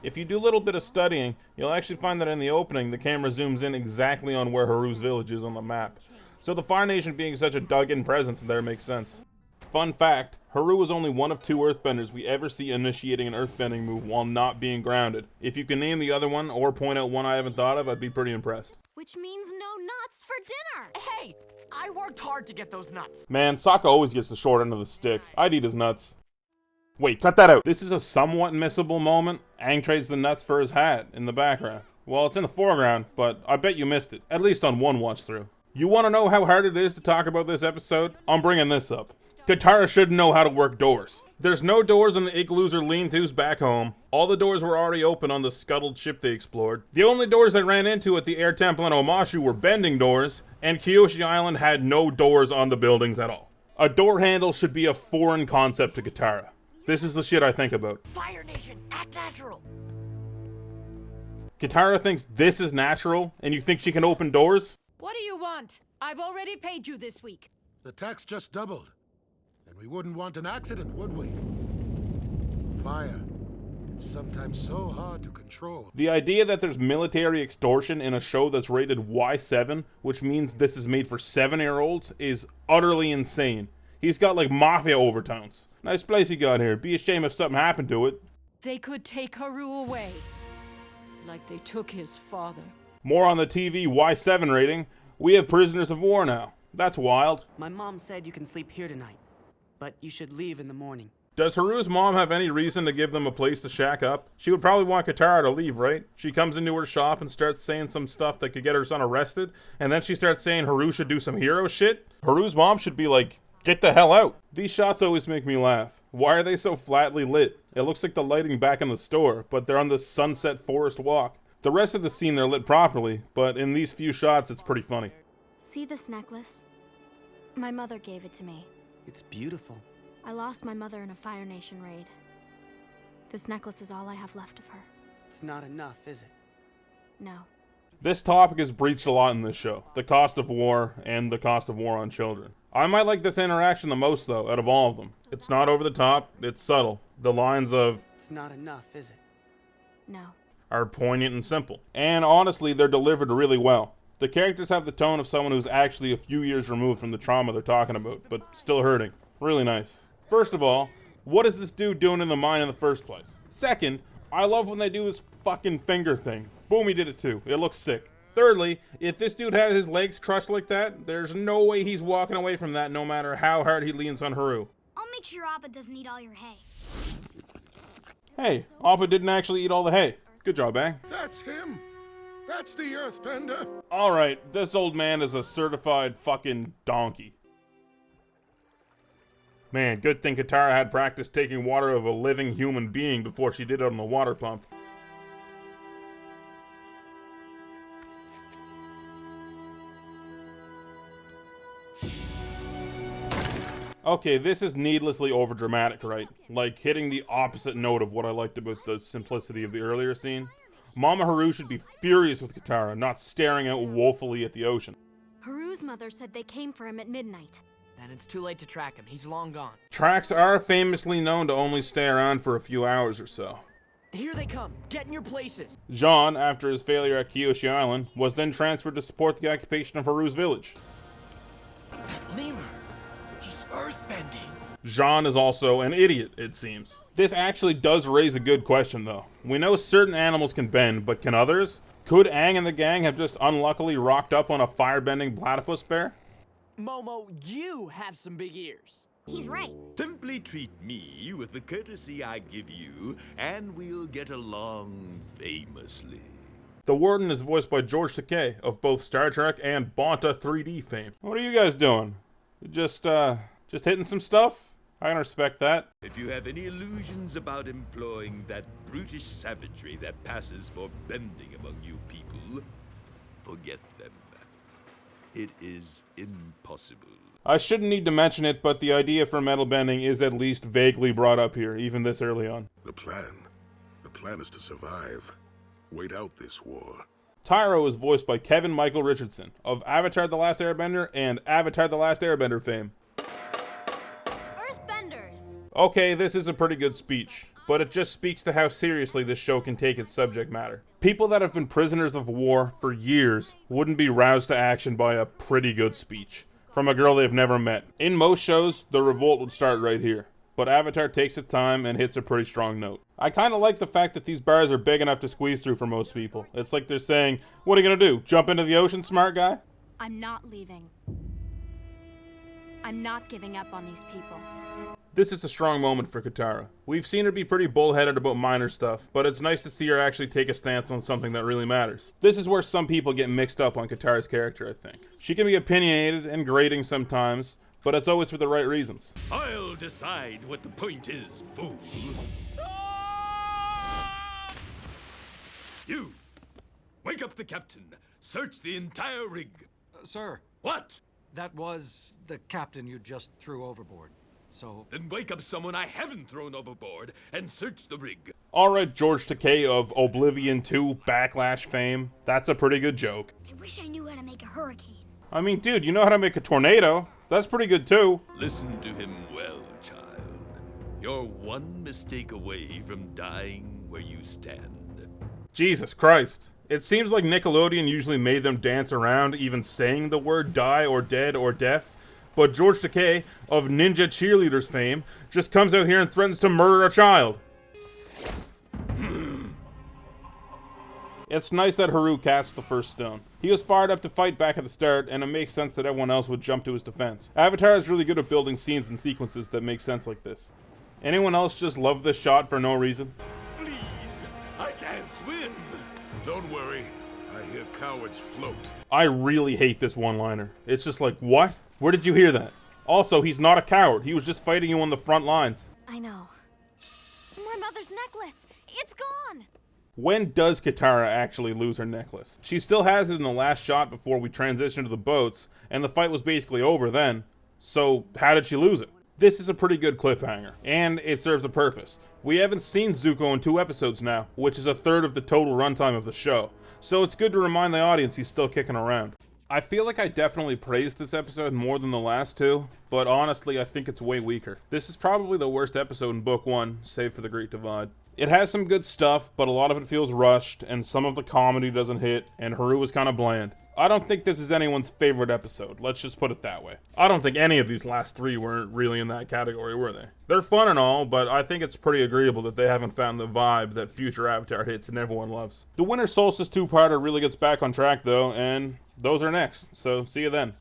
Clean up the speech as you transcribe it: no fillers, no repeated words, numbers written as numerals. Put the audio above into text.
If you do a little bit of studying, you'll actually find that in the opening, the camera zooms in exactly on where Haru's village is on the map. So the Fire Nation being such a dug-in presence there makes sense. Fun fact, Haru was only one of 2 earthbenders we ever see initiating an earthbending move while not being grounded. If you can name the other one, or point out one I haven't thought of, I'd be pretty impressed. Which means no nuts for dinner! Hey! I worked hard to get those nuts. Man, Sokka always gets the short end of the stick. I'd eat his nuts. Wait, cut that out. This is a somewhat missable moment. Aang trades the nuts for his hat in the background. Well, it's in the foreground, but I bet you missed it, at least on one watch through. You want to know how hard it is to talk about this episode? I'm bringing this up. Katara should know how to work doors. There's no doors in the igloos or lean-tos back home. All the doors were already open on the scuttled ship they explored. The only doors they ran into at the air temple in Omashu were bending doors, and Kyoshi Island had no doors on the buildings at all. A door handle should be a foreign concept to Katara. This is the shit I think about. Fire Nation, act natural. Katara thinks this is natural, and you think she can open doors? What do you want? I've already paid you this week. The tax just doubled. And we wouldn't want an accident, would we? Fire. It's sometimes so hard to control. The idea that there's military extortion in a show that's rated Y7, which means this is made for 7-year-olds, is utterly insane. He's got like mafia overtones. Nice place he got here. Be a shame if something happened to it. They could take Haru away. Like they took his father. More on the TV Y7 rating. We have prisoners of war now. That's wild. My mom said you can sleep here tonight, but you should leave in the morning. Does Haru's mom have any reason to give them a place to shack up? She would probably want Katara to leave, right? She comes into her shop and starts saying some stuff that could get her son arrested, and then she starts saying Haru should do some hero shit? Haru's mom should be like, get the hell out. These shots always make me laugh. Why are they so flatly lit? It looks like the lighting back in the store, but they're on this sunset forest walk. The rest of the scene they're lit properly, but in these few shots it's pretty funny. See this necklace? My mother gave it to me. It's beautiful. I lost my mother in a Fire Nation raid. This necklace is all I have left of her. It's not enough, is it? No. This topic is breached a lot in this show. The cost of war and the cost of war on children. I might like this interaction the most though, out of all of them. It's not over the top, it's subtle. The lines of, It's not enough, is it? No. are poignant and simple. And honestly, they're delivered really well. The characters have the tone of someone who's actually a few years removed from the trauma they're talking about, but still hurting. Really nice. First of all, what is this dude doing in the mine in the first place? Second, I love when they do this fucking finger thing. Boomy did it too. It looks sick. Thirdly, if this dude had his legs crushed like that, there's no way he's walking away from that no matter how hard he leans on Haru. I'll make sure Appa doesn't eat all your hay. Hey, Appa didn't actually eat all the hay. Good job, Aang. That's him! That's the Earthbender! Alright, this old man is a certified fucking donkey. Man, good thing Katara had practice taking water of a living human being before she did it on the water pump. Okay, this is needlessly overdramatic, right? Like hitting the opposite note of what I liked about the simplicity of the earlier scene. Mama Haru should be furious with Katara, not staring out woefully at the ocean. Haru's mother said they came for him at midnight. Then it's too late to track him. He's long gone. Tracks are famously known to only stay around for a few hours or so. Here they come. Get in your places. Jean, after his failure at Kyoshi Island, was then transferred to support the occupation of Haru's village. That lemur, he's earthbending. Jean is also an idiot, it seems. This actually does raise a good question, though. We know certain animals can bend, but can others? Could Aang and the gang have just unluckily rocked up on a firebending platypus bear? Momo, you have some big ears. He's right. Simply treat me with the courtesy I give you, and we'll get along famously. The Warden is voiced by George Takei of both Star Trek and Bonta 3D fame. What are you guys doing? Just hitting some stuff? I can respect that. If you have any illusions about employing that brutish savagery that passes for bending among you people, forget them. It is impossible. I shouldn't need to mention it, but the idea for metal bending is at least vaguely brought up here, even this early on. The plan is to survive. Wait out this war. Tyro is voiced by Kevin Michael Richardson of Avatar The Last Airbender and Avatar The Last Airbender fame. Earthbenders! Okay, this is a pretty good speech, but it just speaks to how seriously this show can take its subject matter. People that have been prisoners of war for years wouldn't be roused to action by a pretty good speech from a girl they've never met. In most shows, the revolt would start right here, but Avatar takes its time and hits a pretty strong note. I kind of like the fact that these bars are big enough to squeeze through for most people. It's like they're saying, what are you gonna do, jump into the ocean, smart guy? I'm not leaving. I'm not giving up on these people. This is a strong moment for Katara. We've seen her be pretty bullheaded about minor stuff, but it's nice to see her actually take a stance on something that really matters. This is where some people get mixed up on Katara's character, I think. She can be opinionated and grating sometimes, but it's always for the right reasons. I'll decide what the point is, fool. You! Wake up the captain. Search the entire rig. Sir, What? that was the captain you just threw overboard. So, Then wake up someone I haven't thrown overboard and search the rig. Alright, George Takei of Oblivion 2 Backlash fame. That's a pretty good joke. I wish I knew how to make a hurricane. I mean, dude, you know how to make a tornado. That's pretty good too. Listen to him well, child. You're one mistake away from dying where you stand. Jesus Christ. It seems like Nickelodeon usually made them dance around even saying the word die or dead or death, but George Takei of Ninja Cheerleaders fame just comes out here and threatens to murder a child. It's nice that Haru casts the first stone. He was fired up to fight back at the start, and it makes sense that everyone else would jump to his defense. Avatar is really good at building scenes and sequences that make sense like this. Anyone else just love this shot for no reason? Please, I can't swim. Don't worry. I hear cowards float. I really hate this one-liner. It's just like, what? Where did you hear that? Also, he's not a coward. He was just fighting you on the front lines. I know. My mother's necklace! It's gone! When does Katara actually lose her necklace? She still has it in the last shot before we transition to the boats, and the fight was basically over then. So, how did she lose it? This is a pretty good cliffhanger, and it serves a purpose. We haven't seen Zuko in 2 episodes now, which is a third of the total runtime of the show, so it's good to remind the audience he's still kicking around. I feel like I definitely praised this episode more than the last 2, but honestly I think it's way weaker. This is probably the worst episode in Book 1, save for the Great Divide. It has some good stuff, but a lot of it feels rushed, and some of the comedy doesn't hit, and Haru is kind of bland. I don't think this is anyone's favorite episode, let's just put it that way. I don't think any of these last 3 were really in that category, were they? They're fun and all, but I think it's pretty agreeable that they haven't found the vibe that future Avatar hits and everyone loves. The Winter Solstice 2-parter really gets back on track though, and those are next, so see you then.